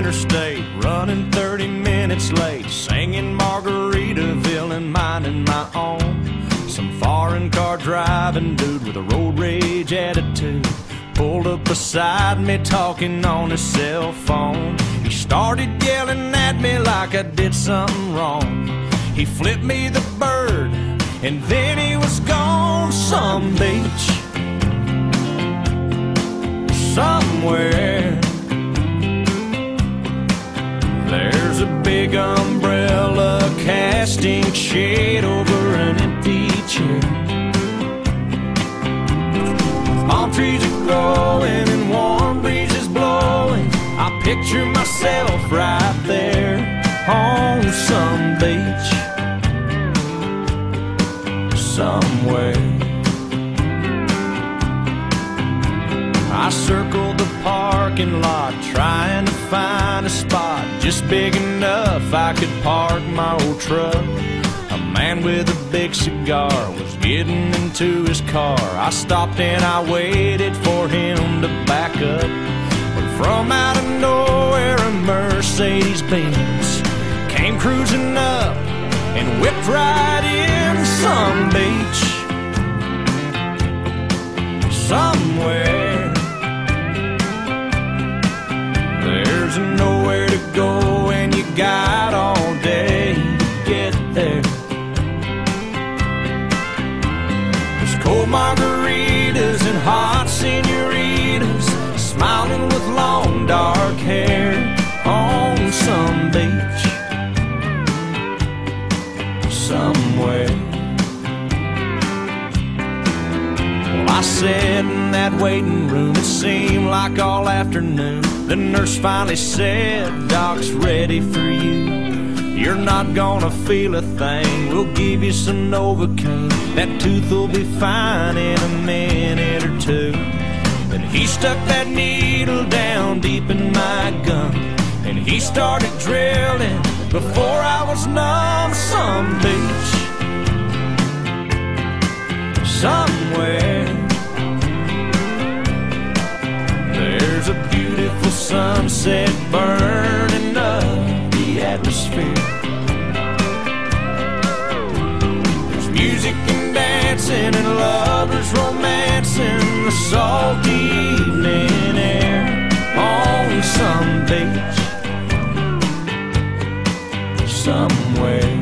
interstate, running 30 minutes late, singing Margaritaville and minding my own. Some foreign car driving dude with a road rage attitude pulled up beside me talking on his cell phone. He started yelling at me like I did something wrong. He flipped me the bird and then he was gone. Some beach somewhere, there's a big umbrella casting shade over an empty chair. Palm trees are growing and warm breezes blowing. I picture myself right there on some beach somewhere. I circled the parking lot trying to find a spot just big enough I could park my old truck. A man with a big cigar was getting into his car. I stopped and I waited for him to back up. But from out of nowhere a Mercedes-Benz came cruising up and whipped right in. Some beach somewhere, there's nowhere to go and you got all day to get there. There's cold margaritas and hot senoritas smiling with long dark hair on some beach somewhere. Well, I sat in that waiting room, it seemed like all afternoon. The nurse finally said, "Doc's ready for you. You're not gonna feel a thing. We'll give you some Novocaine. That tooth will be fine in a minute or two." Then he stuck that needle down deep in my gum and he started drilling before I was numb. Some beach somewhere, there's a beautiful sunset burning up the atmosphere. There's music and dancing and lovers romancing the salty evening air on some beach somewhere.